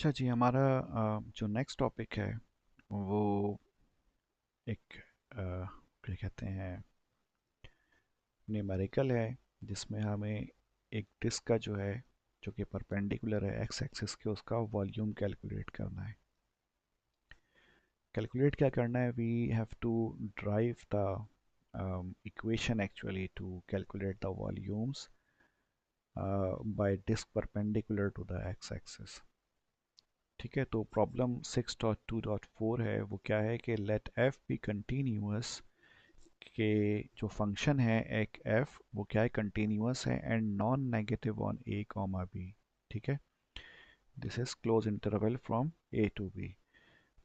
अच्छा जी, हमारा जो नेक्स्ट टॉपिक है वो एक क्या कहते हैं, न्यूमेरिकल है, जिसमें हमें एक डिस्क का जो है, जो कि परपेंडिकुलर है एक्स एक्सिस के, उसका वॉल्यूम कैलकुलेट करना है। कैलकुलेट क्या करना है, we have to drive the equation actually to calculate the volumes by disc perpendicular to the x axis. ठीक है, तो प्रॉब्लम 6.2.4 है, वो क्या है कि लेट एफ बी कंटिन्यूअस, के जो फंक्शन है एक एफ, वो क्या है, कंटिन्यूअस है and non negative on A comma B. ठीक है, this is close interval from A to B.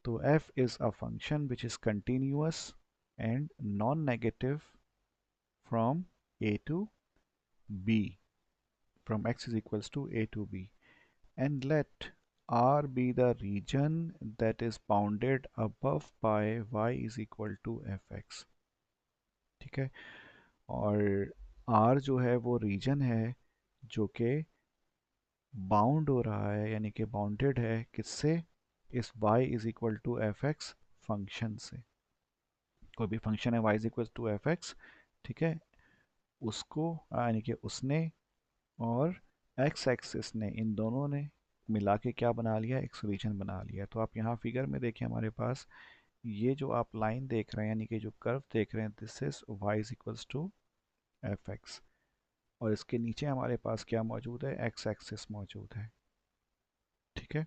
तो F is a function which is continuous and non negative from A to B, from x is equals to a to b, and let R be the region that is bounded above by y is equal to fx। ठीक है, और R जो है वो reason है जो कि bound हो रहा है, यानी कि बाउंडेड है किससे, इस y is equal to f x function से। कोई भी फंक्शन है y is equal to f x, ठीक है, उसको यानी कि उसने और एक्स एक्सिस ने, इन दोनों ने मिला के क्या बना लिया, एक रीजन बना लिया। तो आप यहाँ फिगर में देखिए, हमारे पास ये जो आप लाइन देख रहे हैं, यानी कि जो कर्व देख रहे हैं, this is y is equals to f x, और इसके नीचे हमारे पास क्या मौजूद है, एक्स एक्सिस मौजूद है। ठीक है,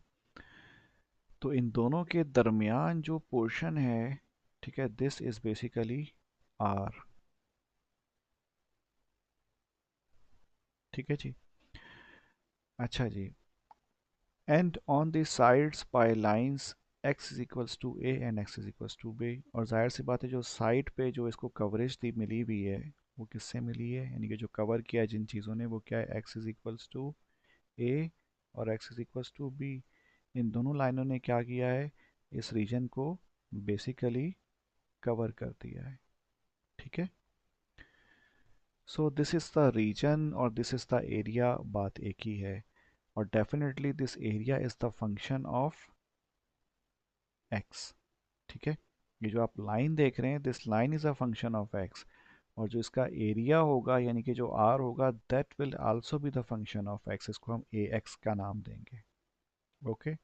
तो इन दोनों के दरमियान जो पोर्शन है, ठीक है, दिस इज बेसिकली आर। ठीक है जी। अच्छा जी, and on the sides by lines x is equals to A and x is equals to B. और जाहिर सी बात है, जो साइड पे जो इसको कवरेज दी मिली हुई है, वो किससे मिली है, यानी कि जो कवर किया है जिन चीज़ों ने, वो क्या है, x is equals to A और x is equals to B. इन दोनों लाइनों ने क्या किया है, इस रीजन को बेसिकली कवर कर दिया है। ठीक है, so this is the region और दिस इज़ द एरिया, बात एक ही है। और definitely this area is the function of x। ठीक है, ये जो आप लाइन देख रहे हैं, this line is a function of x, और जो इसका एरिया होगा, यानी कि जो r होगा, that will also be the function of x। इसको हम ax का नाम देंगे। Okay,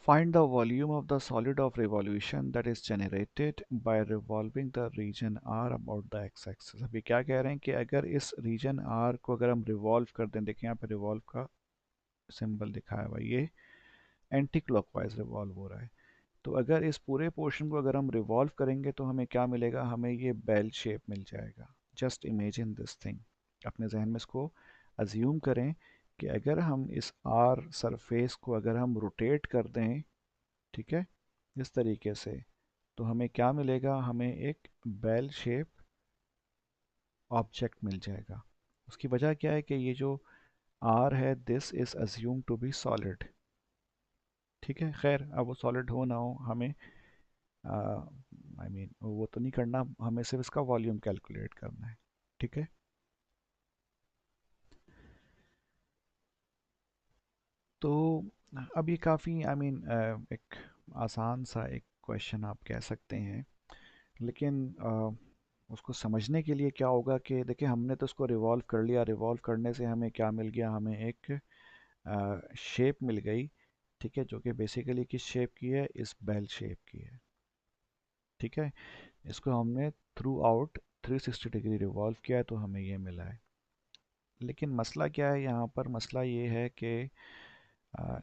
find the volume of the solid of revolution that is generated by revolving the region r about the x-axis। अभी क्या कह रहे हैं कि अगर इस रीजन r को अगर हम रिवॉल्व कर दें, देखिए यहाँ पे रिवॉल्व का सिंबल दिखाया हुआ है, ये एंटी क्लॉकवाइज रिवॉल्व हो रहा है। तो अगर इस पूरे पोर्शन को अगर हम रिवॉल्व करेंगे तो हमें क्या मिलेगा, हमें ये बेल शेप मिल जाएगा। जस्ट इमेजिन दिस थिंग, अपने जहन में इसको अज्यूम करें कि अगर हम इस आर सरफेस को अगर हम रोटेट कर दें, ठीक है, इस तरीके से, तो हमें क्या मिलेगा, हमें एक बेल शेप ऑब्जेक्ट मिल जाएगा। उसकी वजह क्या है कि ये जो आर है, this is assume to be solid. ठीक है, खैर अब वो सॉलिड हो ना हो, हमें आई मीन वो तो नहीं करना, हमें सिर्फ इसका वॉल्यूम कैलकुलेट करना है। ठीक है, तो अब ये काफ़ी आई मीन एक आसान सा एक क्वेश्चन आप कह सकते हैं, लेकिन उसको समझने के लिए क्या होगा कि देखिए, हमने तो उसको रिवॉल्व कर लिया, रिवॉल्व करने से हमें क्या मिल गया, हमें एक शेप मिल गई। ठीक है, जो कि बेसिकली किस शेप की है, इस बेल शेप की है। ठीक है, इसको हमने थ्रू आउट 360 डिग्री रिवॉल्व किया है, तो हमें ये मिला है। लेकिन मसला क्या है यहाँ पर, मसला ये है कि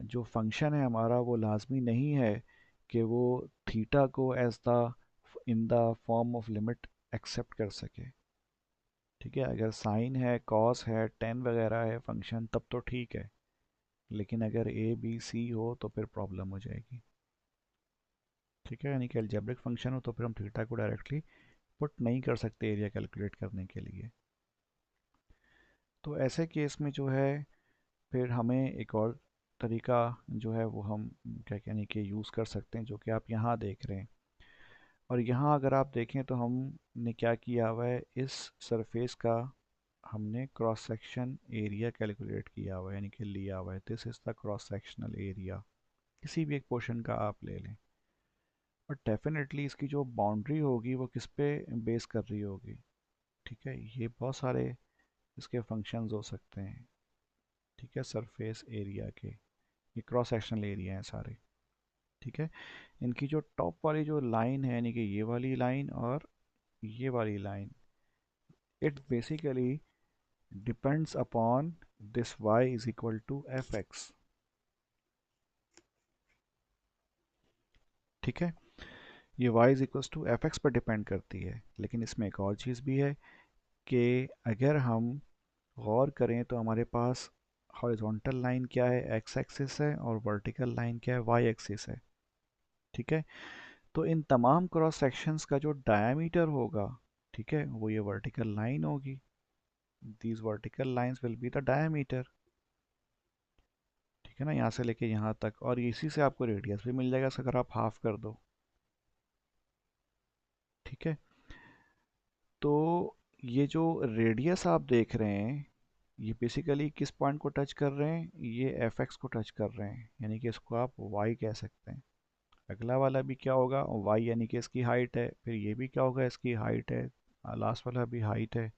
जो फंक्शन है हमारा, वो लाजमी नहीं है कि वो थीटा को as the in the form of limit accept कर सके। ठीक है, अगर साइन है, कॉस है, टेन वगैरह है फंक्शन, तब तो ठीक है, लेकिन अगर ए बी सी हो तो फिर प्रॉब्लम हो जाएगी। ठीक है, यानी कि अलजेब्रिक फंक्शन हो तो फिर हम थीटा को डायरेक्टली पुट नहीं कर सकते एरिया कैलकुलेट करने के लिए। तो ऐसे केस में जो है, फिर हमें एक और तरीका जो है वो हम क्या कहने के यूज़ कर सकते हैं, जो कि आप यहाँ देख रहे हैं। और यहाँ अगर आप देखें तो हमने क्या किया हुआ है, इस सरफेस का हमने क्रॉस सेक्शन एरिया कैलकुलेट किया हुआ है, यानी कि लिया हुआ है। This is the cross sectional area, किसी भी एक पोर्शन का आप ले लें। और डेफिनेटली इसकी जो बाउंड्री होगी वो किस पे बेस कर रही होगी। ठीक है, ये बहुत सारे इसके फंक्शंस हो सकते हैं। ठीक है, सरफेस एरिया के ये क्रॉस सेक्शनल एरिया हैं सारे। ठीक है, इनकी जो टॉप वाली जो लाइन है, यानी कि ये वाली लाइन और ये वाली line, it basically depends upon this y is equal to f x. ठीक है, ये y is equal to f x पर डिपेंड करती है। लेकिन इसमें एक और चीज़ भी है कि अगर हम गौर करें तो हमारे पास हॉरिजॉन्टल लाइन क्या है, एक्स एक्सिस है, और वर्टिकल लाइन क्या है, वाई एक्सिस है। ठीक है, तो इन तमाम क्रॉस सेक्शंस का जो डायमीटर होगा, ठीक है, वो ये वर्टिकल लाइन होगी। These vertical lines will be the diameter. ठीक है ना, यहाँ से लेके यहाँ तक, और इसी से आपको रेडियस भी मिल जाएगा अगर आप हाफ कर दो। ठीक है, तो ये जो रेडियस आप देख रहे हैं, ये बेसिकली किस पॉइंट को टच कर रहे हैं, ये एफ एक्स को टच कर रहे हैं, यानी कि इसको आप वाई कह सकते हैं। अगला वाला भी क्या होगा, वाई, यानी कि इसकी हाइट है। फिर ये भी क्या होगा, इसकी हाइट है। लास्ट वाला भी हाइट है।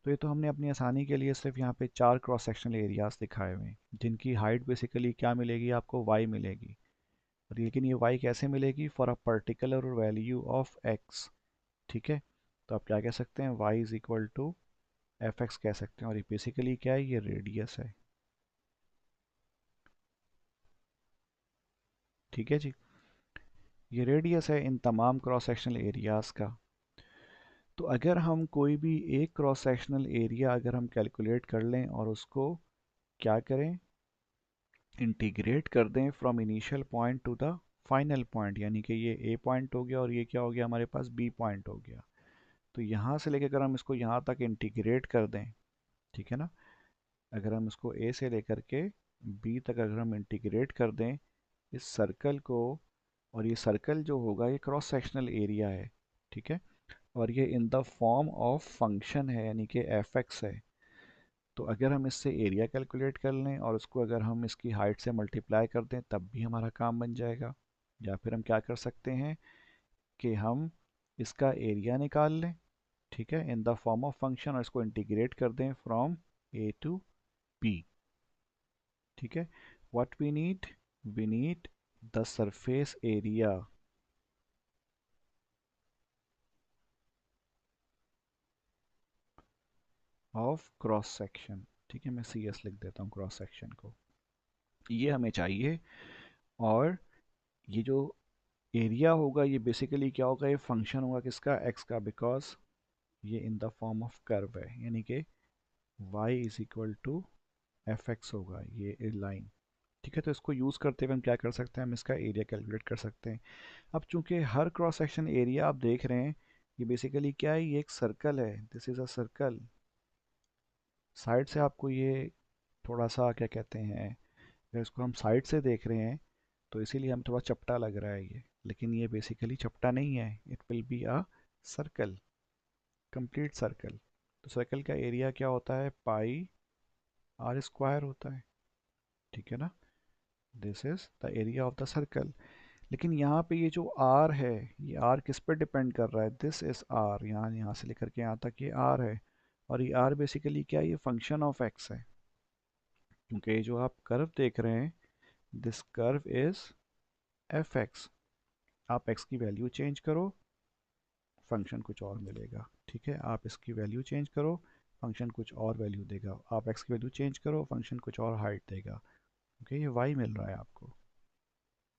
तो ये तो हमने अपनी आसानी के लिए सिर्फ यहाँ पे 4 क्रॉस सेक्शनल एरियाज दिखाए हुए हैं, जिनकी हाइट बेसिकली क्या मिलेगी आपको, वाई मिलेगी। और लेकिन ये वाई कैसे मिलेगी, for a particular value of x. ठीक है, तो आप क्या कह सकते हैं, y is equal to f x कह सकते हैं। और ये बेसिकली क्या है, ये रेडियस है। ठीक है जी, ये रेडियस है इन तमाम क्रॉस सेक्शनल एरियाज का। तो अगर हम कोई भी एक क्रॉस सेक्शनल एरिया अगर हम कैलकुलेट कर लें और उसको क्या करें, इंटीग्रेट कर दें from initial point two the final point, यानी कि ये ए पॉइंट हो गया और ये क्या हो गया हमारे पास, बी पॉइंट हो गया। तो यहाँ से लेकर अगर हम इसको यहाँ तक इंटीग्रेट कर दें, ठीक है ना, अगर हम इसको ए से लेकर के बी तक अगर हम इंटीग्रेट कर दें इस सर्कल को, और ये सर्कल जो होगा ये क्रॉस सेक्शनल एरिया है। ठीक है, और ये in the form of function है, यानी कि एफ एक्स है। तो अगर हम इससे एरिया कैलकुलेट कर लें और उसको अगर हम इसकी हाइट से मल्टीप्लाई कर दें तब भी हमारा काम बन जाएगा। या फिर हम क्या कर सकते हैं कि हम इसका एरिया निकाल लें, ठीक है, इन द फॉर्म ऑफ फंक्शन, और इसको इंटीग्रेट कर दें फ्रॉम ए टू बी। ठीक है, what we need the surface area of cross section. ठीक है, मैं सी एस लिख देता हूँ क्रॉस सेक्शन को, ये हमें चाहिए। और ये जो एरिया होगा ये बेसिकली क्या होगा, ये फंक्शन होगा किसका, एक्स का, बिकॉज ये in the form of curve है, यानी कि y is equal to f x होगा ये लाइन। ठीक है, तो इसको यूज़ करते हुए हम क्या कर सकते हैं, हम इसका एरिया कैलकुलेट कर सकते हैं। अब चूंकि हर क्रॉस सेक्शन एरिया आप देख रहे हैं, ये बेसिकली क्या है, ये एक सर्कल है, this is a circle. Side से आपको ये थोड़ा सा क्या कहते हैं, अगर इसको हम साइड से देख रहे हैं तो इसीलिए हम थोड़ा चपटा लग रहा है ये, लेकिन ये बेसिकली चपटा नहीं है, it will be a circle, complete circle. तो सर्कल का एरिया क्या होता है, पाई आर स्क्वायर होता है। ठीक है ना, this is the area of the circle. लेकिन यहाँ पे ये जो आर है, ये आर किस पे डिपेंड कर रहा है, दिस इज आर, यहाँ से लेकर के यहाँ तक ये आर है। और ये आर बेसिकली क्या है, ये फंक्शन ऑफ एक्स है। क्योंकि ये जो आप कर्व देख रहे हैं, this curve is F x. आप एक्स की वैल्यू चेंज करो, फंक्शन कुछ और मिलेगा। ठीक है, आप इसकी वैल्यू चेंज करो, फंक्शन कुछ और वैल्यू देगा। आप एक्स की वैल्यू चेंज करो, फंक्शन कुछ और हाइट देगा, क्योंकि ये वाई मिल रहा है आपको।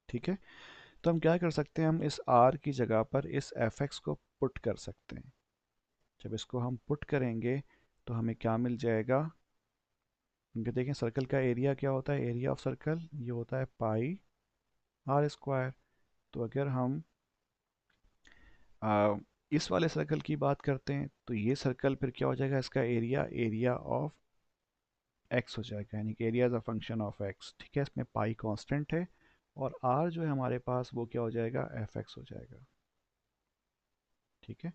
ठीक है, तो हम क्या कर सकते हैं, हम इस आर की जगह पर इस एफ एक्स को पुट कर सकते हैं। जब इसको हम पुट करेंगे तो हमें क्या मिल जाएगा, क्योंकि देखें सर्कल का एरिया क्या होता है, एरिया ऑफ सर्कल ये होता है पाई आर स्क्वायर। तो अगर हम आ, इस वाले सर्कल की बात करते हैं तो ये सर्कल फिर क्या हो जाएगा, इसका एरिया एरिया ऑफ एक्स हो जाएगा, यानी कि area is a function of x. ठीक है, इसमें पाई कांस्टेंट है, और आर जो है हमारे पास वो क्या हो जाएगा, एफ एक्स हो जाएगा। ठीक है,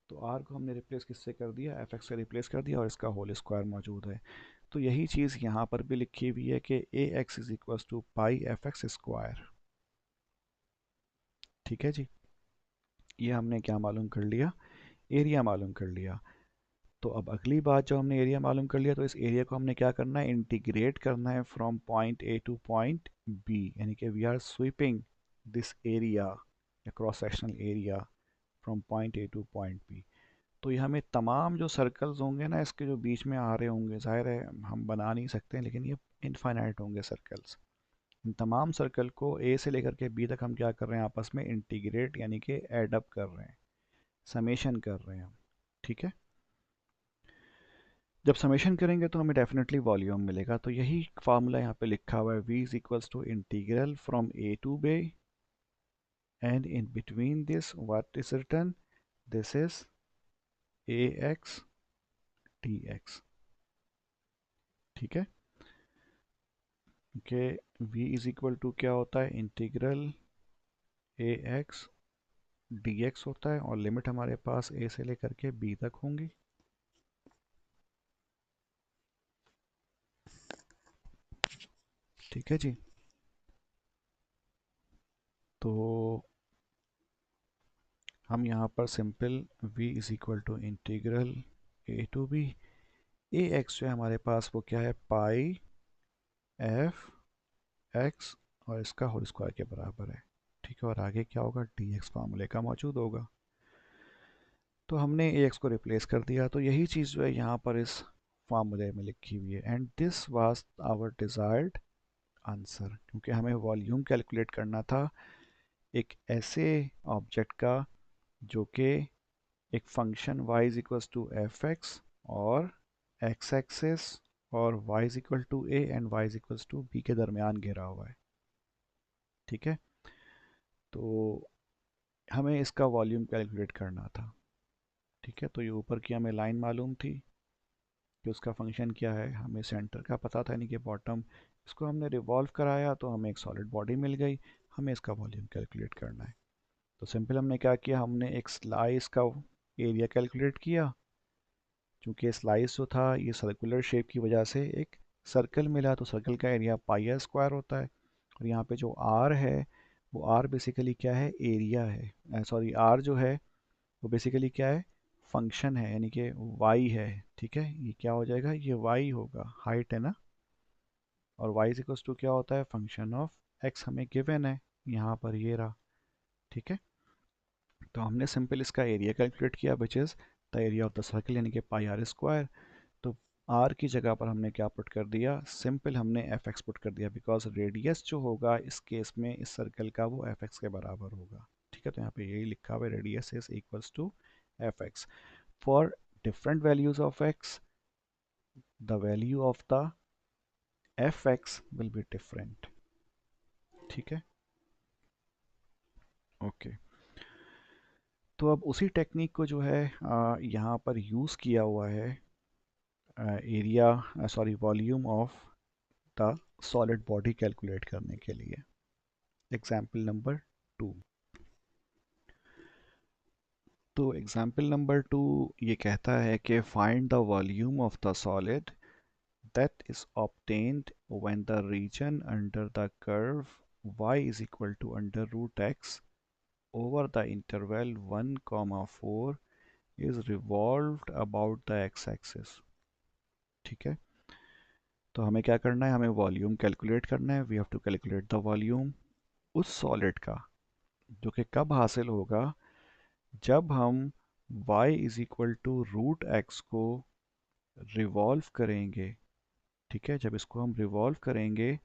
तो आर को हमने रिप्लेस किससे कर दिया, एफ एक्स से रिप्लेस कर दिया और इसका होल स्क्वायर मौजूद है। तो यही चीज़ यहाँ पर भी लिखी हुई है कि A x is equal to pi F x square. ठीक है जी, ये हमने क्या मालूम कर लिया, एरिया मालूम कर लिया। तो अब अगली बात, जब हमने एरिया मालूम कर लिया तो इस एरिया को हमने क्या करना है, इंटीग्रेट करना है from point A to point B, यानी कि we are sweeping this area या cross sectional area from point A to point B. तो ये हमें तमाम जो सर्कल्स होंगे ना इसके जो बीच में आ रहे होंगे, जाहिर है हम बना नहीं सकते लेकिन ये इनफाइनाइट होंगे सर्कल्स, इन तमाम सर्कल को ए से लेकर के बी तक हम क्या कर रहे हैं, आपस में इंटीग्रेट यानी कि एड अप कर रहे हैं, समेशन कर रहे हैं हम। ठीक है, जब समेशन करेंगे तो हमें डेफिनेटली वॉल्यूम मिलेगा। तो यही फार्मूला यहाँ पे लिखा हुआ है, v is equals to integral from A to b and in between this what is written, this is a x d x. ठीक है, कि v इज इक्वल टू क्या होता है, इंटीग्रल ए एक्स डी एक्स होता है और लिमिट हमारे पास a से लेकर के b तक होंगी। ठीक है जी, तो हम यहाँ पर simple v is equal to integral a to b, a x जो है हमारे पास वो क्या है, पाई एफ एक्स और इसका होल स्क्वायर के बराबर है। ठीक है, और आगे क्या होगा, डी एक्स फार्मूले का मौजूद होगा। तो हमने ए एक्स को रिप्लेस कर दिया, तो यही चीज़ जो है यहाँ पर इस फार्मूले में लिखी हुई है, and this was our desired answer, क्योंकि हमें वॉल्यूम कैलकुलेट करना था एक ऐसे ऑब्जेक्ट का जो कि एक function y is equal to f x और एक्स एक्सिस और y is equal to A and y is equal to b के दरमियान घिरा हुआ है। ठीक है, तो हमें इसका वॉल्यूम कैलकुलेट करना था। ठीक है, तो ये ऊपर की हमें लाइन मालूम थी कि उसका फंक्शन क्या है, हमें सेंटर का पता था यानी कि बॉटम, इसको हमने रिवॉल्व कराया तो हमें एक सॉलिड बॉडी मिल गई, हमें इसका वॉल्यूम कैलकुलेट करना है। तो सिंपल हमने क्या किया, हमने एक स्लाइस का एरिया कैलकुलेट किया, क्योंकि स्लाइस जो था ये सर्कुलर शेप की वजह से एक सर्कल मिला, तो सर्कल का एरिया पाई आर स्क्वायर होता है। और यहाँ पे जो आर है वो आर बेसिकली क्या है, एरिया है, सॉरी आर जो है वो बेसिकली क्या है, फंक्शन है यानी कि वाई है। ठीक है, ये क्या हो जाएगा, ये वाई होगा, हाइट है ना, और वाई इज इक्वल्स टू क्या होता है, फंक्शन ऑफ एक्स हमें गिवन है यहाँ पर, ये रहा। ठीक है, तो हमने सिंपल इसका एरिया कैलकुलेट किया which is the area of the circle यानी कि पाई आर स्क्वायर। तो आर की जगह पर हमने क्या पुट कर दिया, सिंपल हमने एफ एक्स पुट कर दिया, बिकॉज रेडियस जो होगा इस केस में इस सर्कल का वो एफ एक्स के बराबर होगा। ठीक है, तो यहाँ पे यही लिखा हुआ है, radius is equals to f x. For different values of x the value of the f x will be different. ठीक है, ओके। तो अब उसी टेक्निक को जो है यहाँ पर यूज़ किया हुआ है area sorry volume of the solid body calculate करने के लिए। Example number 2। तो एग्जाम्पल नंबर 2 ये कहता है कि find the volume of the solid that is obtained when the region under the curve y is equal to under root x over the interval 1 comma 4 is revolved about the x-axis। ठीक है, तो हमें क्या करना है, हमें volume calculate करना है, we have to calculate the volume उस सॉलिड का जो कि कब हासिल होगा, जब हम y is equal to root x को रिवॉल्व करेंगे। ठीक है, जब इसको हम रिवॉल्व करेंगे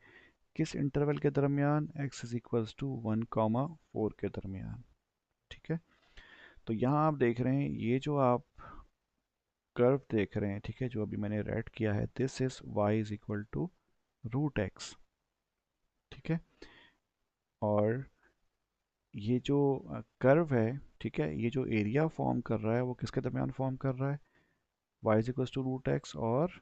किस इंटरवल के दरमियान, x इज इक्वल्स टू 1,4 के दरमियान। ठीक है, तो यहाँ आप देख रहे हैं ये जो आप कर्व देख रहे हैं, ठीक है, जो अभी मैंने रेड किया है, this is y is equal to root x. ठीक है, और ये जो कर्व है, ठीक है, ये जो एरिया फॉर्म कर रहा है वो किसके दरमियान फॉर्म कर रहा है, y is equal to root x और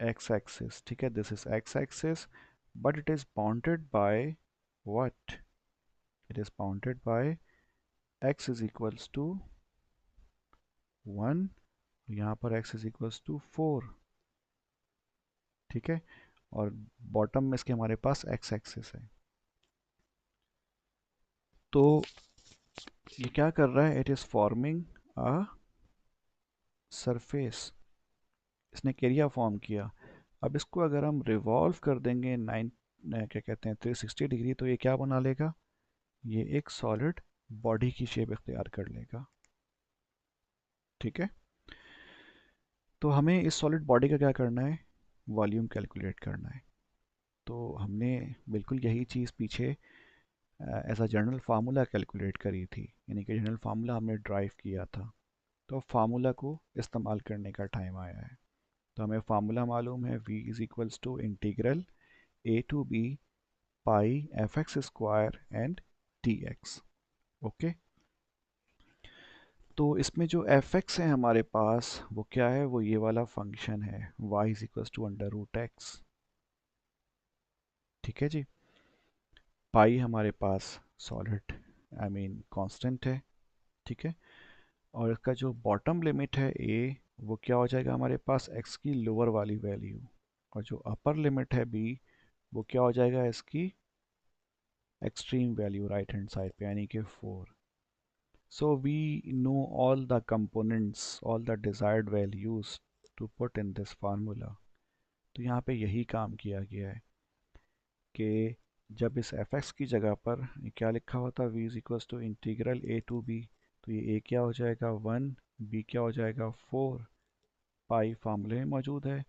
x axis। ठीक है, this is x axis but it is bounded by what, it is bounded by x is equals to 1, यहाँ पर x इज इक्वल्स टू 4। ठीक है, और बॉटम में इसके हमारे पास x एक्सिस है। तो ये क्या कर रहा है, it is forming a surface, इसने एरिया फॉर्म किया। अब इसको अगर हम रिवॉल्व कर देंगे 9 क्या कहते हैं 360 डिग्री, तो ये क्या बना लेगा, ये एक सॉलिड बॉडी की शेप इख्तियार कर लेगा। ठीक है, तो हमें इस सॉलिड बॉडी का क्या करना है, वॉल्यूम कैलकुलेट करना है। तो हमने बिल्कुल यही चीज़ पीछे as a general formula calculate करी थी, यानी कि जनरल फार्मूला हमने ड्राइव किया था। तो फार्मूला को इस्तेमाल करने का टाइम आया है। तो हमें फार्मूला मालूम है, v is equals to integral a to b pi F x square and d x. Okay, तो इसमें जो एफ एक्स है हमारे पास वो क्या है, वो ये वाला फंक्शन है y is equals to under root x. ठीक है जी, पाई हमारे पास सॉलिड आई मीन कांस्टेंट है। ठीक है, और इसका जो बॉटम लिमिट है a, वो क्या हो जाएगा हमारे पास x की लोअर वाली वैल्यू, और जो अपर लिमिट है b, वो क्या हो जाएगा इसकी extreme value right hand side पे, यानी कि 4। So we know all the components, all the desired values to put in this formula. तो यहाँ पे यही काम किया गया है कि जब इस fx की जगह पर ये क्या लिखा हुआ था, v is equals to integral a to b, तो ये a क्या हो जाएगा 1, b क्या हो जाएगा 4, पाई फार्मूले में मौजूद है।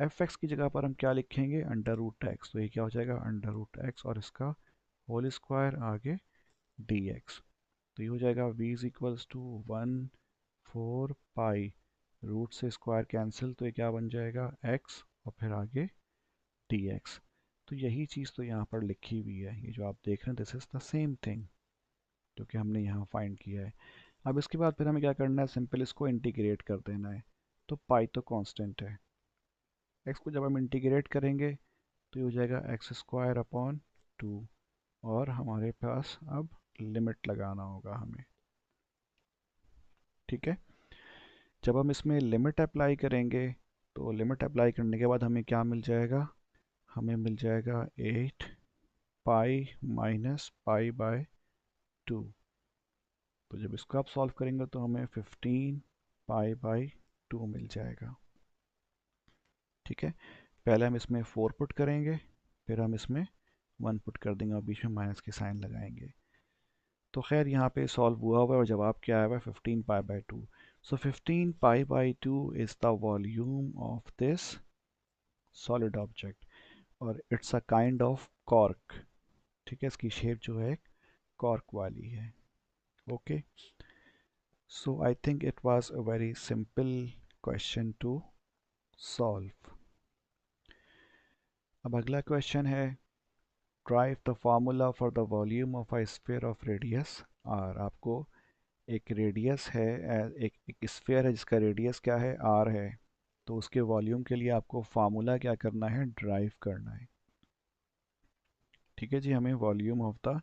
fx की जगह पर हम क्या लिखेंगे, अंडर रूट एक्स, तो ये क्या हो जाएगा अंडर रूट एक्स और इसका होल स्क्वायर आगे dx। तो ये हो जाएगा v is equals to 1/4 pi, root से स्क्वायर कैंसिल, तो ये क्या बन जाएगा x और फिर आगे dx। तो यही चीज़ तो यहाँ पर लिखी हुई है, ये जो आप देख रहे हैं this is the same thing जो कि हमने यहाँ फाइंड किया है। अब इसके बाद फिर हमें क्या करना है, सिंपल इसको इंटीग्रेट कर देना है। तो पाई तो कांस्टेंट है, x को जब हम इंटीग्रेट करेंगे तो ये हो जाएगा एक्स स्क्वायर अपॉन 2, और हमारे पास अब लिमिट लगाना होगा हमें। ठीक है, जब हम इसमें लिमिट अप्लाई करेंगे तो लिमिट अप्लाई करने के बाद हमें क्या मिल जाएगा, हमें मिल जाएगा 8 पाई माइनस पाई बाय 2। तो जब इसको आप सॉल्व करेंगे तो हमें 15 पाई बाय 2 मिल जाएगा। ठीक है, पहले हम इसमें 4 पुट करेंगे, फिर हम इसमें 1 पुट कर देंगे और बीच में माइनस की साइन लगाएंगे। तो खैर यहाँ पे सॉल्व हुआ हुआ है और जवाब क्या आया हुआ है 15 pi by 2। So 15 pi by 2 is the volume of this solid object, और it's a kind of cork. ठीक है, इसकी शेप जो है कॉर्क वाली है। Okay, so I think it was a very simple question to solve. अब अगला क्वेश्चन है, derive the formula for the volume of a sphere of radius R. आपको एक रेडियस है, एक स्फीयर है जिसका रेडियस क्या है आर है, तो उसके वॉल्यूम के लिए आपको फार्मूला क्या करना है, ड्राइव करना है। ठीक है जी, हमें वॉल्यूम ऑफ द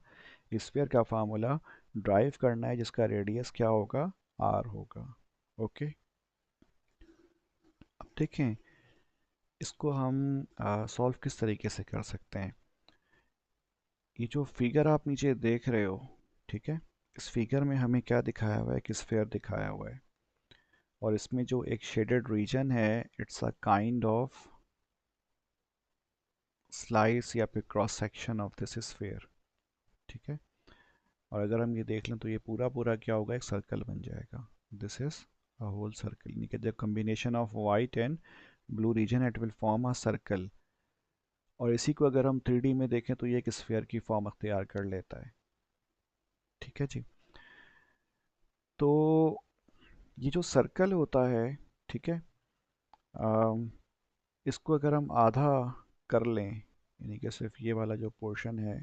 स्फीयर का फार्मूला ड्राइव करना है जिसका रेडियस क्या होगा, आर होगा। ओके, अब देखें इसको हम सॉल्व किस तरीके से कर सकते हैं। ये जो फिगर आप नीचे देख रहे हो, ठीक है, इस फिगर में हमें क्या दिखाया हुआ है, कि स्फीयर दिखाया हुआ है, और इसमें जो एक शेडेड रीजन है it's a kind of slice या फिर cross section of this sphere. ठीक है, और अगर हम ये देख लें तो ये पूरा पूरा क्या होगा, एक सर्कल बन जाएगा। This is a whole circle, यानी कि the combination of white and blue region it will form a circle. और इसी को अगर हम 3D में देखें तो ये एक स्फीयर की फॉर्म अख्तियार कर लेता है। ठीक है जी, तो ये जो सर्कल होता है, ठीक है, अम, इसको अगर हम आधा कर लें, यानी कि सिर्फ ये वाला जो पोर्शन है,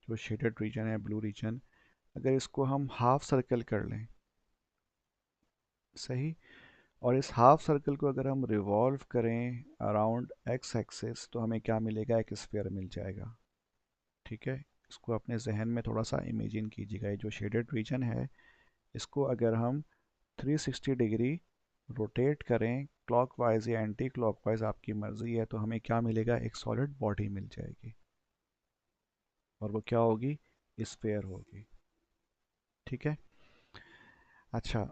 जो शेडेड रीजन है ब्लू रीजन, अगर इसको हम हाफ सर्कल कर लें, सही, और इस हाफ सर्कल को अगर हम रिवॉल्व करें अराउंड एक्स एक्सिस तो हमें क्या मिलेगा, एक स्फीयर मिल जाएगा। ठीक है, इसको अपने जहन में थोड़ा सा इमेजिन कीजिएगा, ये जो शेडेड रीजन है इसको अगर हम 360 डिग्री रोटेट करें, क्लॉकवाइज या एंटी क्लॉकवाइज आपकी मर्जी है, तो हमें क्या मिलेगा, एक सॉलिड बॉडी मिल जाएगी। और वो क्या होगी, स्फेयर होगी। ठीक है। अच्छा,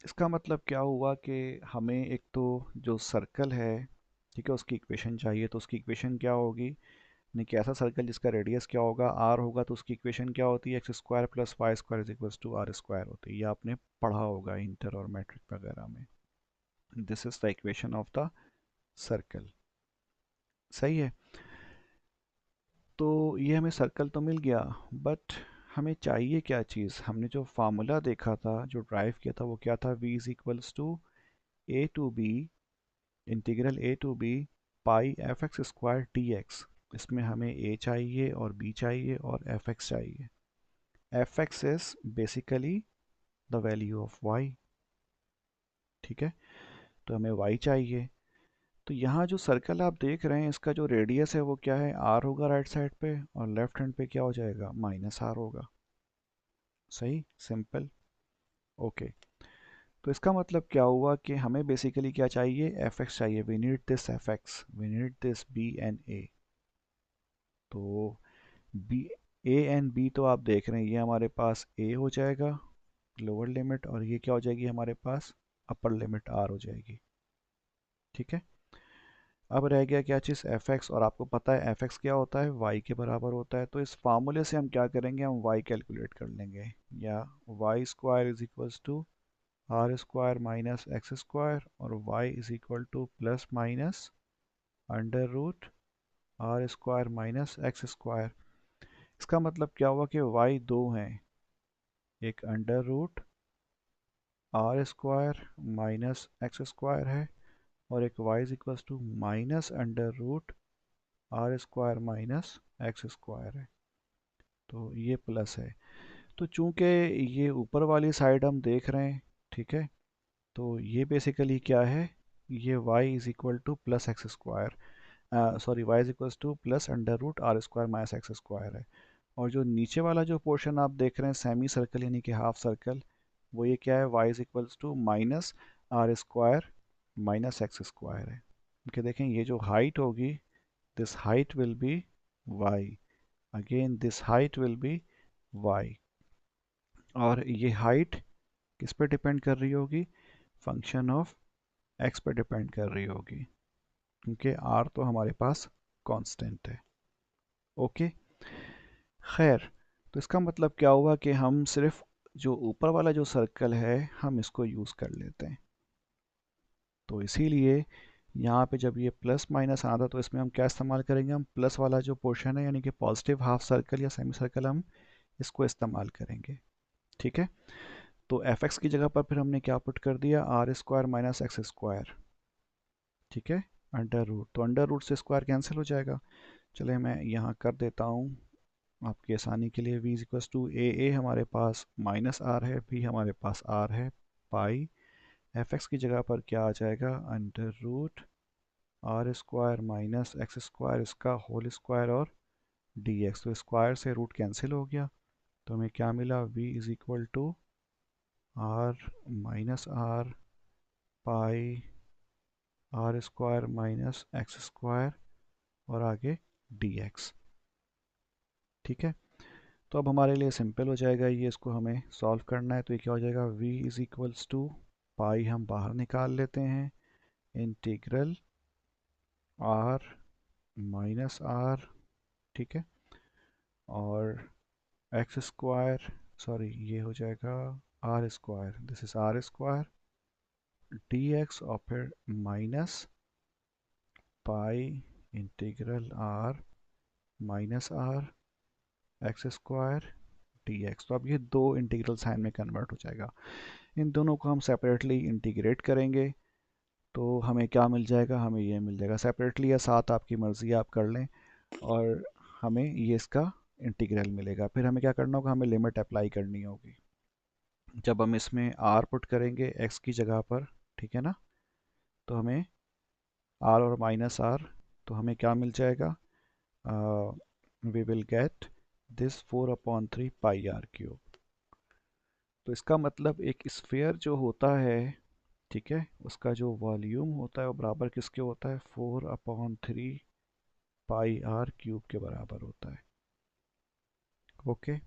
इसका मतलब क्या हुआ कि हमें एक तो जो सर्कल है, ठीक है, उसकी इक्वेशन चाहिए। तो उसकी इक्वेशन क्या होगी, नहीं कि ऐसा सर्कल जिसका रेडियस क्या होगा, आर होगा, तो उसकी इक्वेशन क्या होती है, x square plus y square is equals to are square होती है। ये आपने पढ़ा होगा इंटर और मैट्रिक वगैरह में। This is the equation of the circle. सही है। तो ये हमें सर्कल तो मिल गया, बट हमें चाहिए क्या चीज़, हमने जो फार्मूला देखा था, जो ड्राइव किया था, वो क्या था, v is equals to a to b integral a to b pi F x square d x. इसमें हमें a चाहिए और b चाहिए और एफ एक्स चाहिए। F x is basically the value of y। ठीक है। तो हमें y चाहिए। तो यहाँ जो सर्कल आप देख रहे हैं, इसका जो रेडियस है वो क्या है, r होगा राइट साइड पे, और लेफ्ट हैंड पे क्या हो जाएगा, माइनस r होगा। सही, सिंपल। ओके। तो इसका मतलब क्या हुआ कि हमें बेसिकली क्या चाहिए, एफ एक्स चाहिए। We need this F x, we need this B and A. तो बी, ए एंड बी तो आप देख रहे हैं, ये हमारे पास ए हो जाएगा लोअर लिमिट, और ये क्या हो जाएगी हमारे पास, अपर लिमिट आर हो जाएगी। ठीक है। अब रह गया क्या चीज़, एफ एक्स, और आपको पता है एफ एक्स क्या होता है, वाई के बराबर होता है। तो इस फार्मूले से हम क्या करेंगे, हम वाई कैलकुलेट कर लेंगे, या Y square is equals to are square minus x square, और Y is equal to plus minus under root are square minus x square. इसका मतलब क्या हुआ कि वाई दो हैं, एक under root are square minus x square है, और एक Y is equal to minus under root are square minus x square है। तो ये प्लस है। तो चूंकि ये ऊपर वाली साइड हम देख रहे हैं, ठीक है, तो ये बेसिकली क्या है, ये y is equal to plus x square, sorry y is equal to plus under root are square minus x square है। और जो नीचे वाला जो पोर्शन आप देख रहे हैं, सेमी सर्कल यानी कि हाफ सर्कल, वो ये क्या है, y is equal to minus r square minus x square है। क्योंकि देखें ये जो हाइट होगी, this height will be y, again this height will be y। और ये हाइट किस पे डिपेंड कर रही होगी, फंक्शन ऑफ x पे डिपेंड कर रही होगी, क्योंकि r तो हमारे पास कांस्टेंट है। ओके। खैर, तो इसका मतलब क्या हुआ कि हम सिर्फ जो ऊपर वाला जो सर्कल है, हम इसको यूज़ कर लेते हैं। तो इसीलिए यहाँ पे जब ये प्लस माइनस आना था, तो इसमें हम क्या इस्तेमाल करेंगे, हम प्लस वाला जो पोर्शन है यानी कि पॉजिटिव हाफ सर्कल या सेमी सर्कल, हम इसको इस्तेमाल करेंगे। ठीक है। तो एफ एक्स की जगह पर फिर हमने क्या पुट कर दिया, r square minus x square. ठीक है। अंडर रूट, तो अंडर रूट से स्क्वायर कैंसिल हो जाएगा। चले मैं यहाँ कर देता हूँ आपकी आसानी के लिए। v इज इक्वल टू ए हमारे पास माइनस आर है, b हमारे पास r है, पाई एफ एक्स की जगह पर क्या आ जाएगा, under root are square minus x square, इसका होल स्क्वायर, और डी एक्स। तो स्क्वायर से रूट कैंसिल हो गया, तो हमें क्या मिला, v is equal to r minus r pi r square minus x square, और आगे डी एक्स। ठीक है। तो अब हमारे लिए सिंपल हो जाएगा ये, इसको हमें सॉल्व करना है। तो ये क्या हो जाएगा, v इज इक्वल्स टू पाई हम बाहर निकाल लेते हैं, इंटीग्रल r माइनस r, ठीक है, और एक्स स्क्वायर, सॉरी ये हो जाएगा r square, this is r square d x, और फिर minus pi integral r minus r x square d x. तो अब ये दो इंटीग्रल साइन में कन्वर्ट हो जाएगा। इन दोनों को हम सेपरेटली इंटीग्रेट करेंगे, तो हमें क्या मिल जाएगा, हमें ये मिल जाएगा। सेपरेटली या साथ आपकी मर्ज़ी, आप कर लें। और हमें ये इसका इंटीग्रल मिलेगा। फिर हमें क्या करना होगा, हमें लिमिट अप्लाई करनी होगी। जब हम इसमें r पुट करेंगे x की जगह पर, ठीक है ना, तो हमें r और माइनस r, तो हमें क्या मिल जाएगा, we will get this 4/3 pi r cube. तो इसका मतलब एक स्फेयर जो होता है, ठीक है, उसका जो वॉल्यूम होता है वो बराबर किसके होता है, 4/3 पाई आर क्यूब के बराबर होता है। ओके।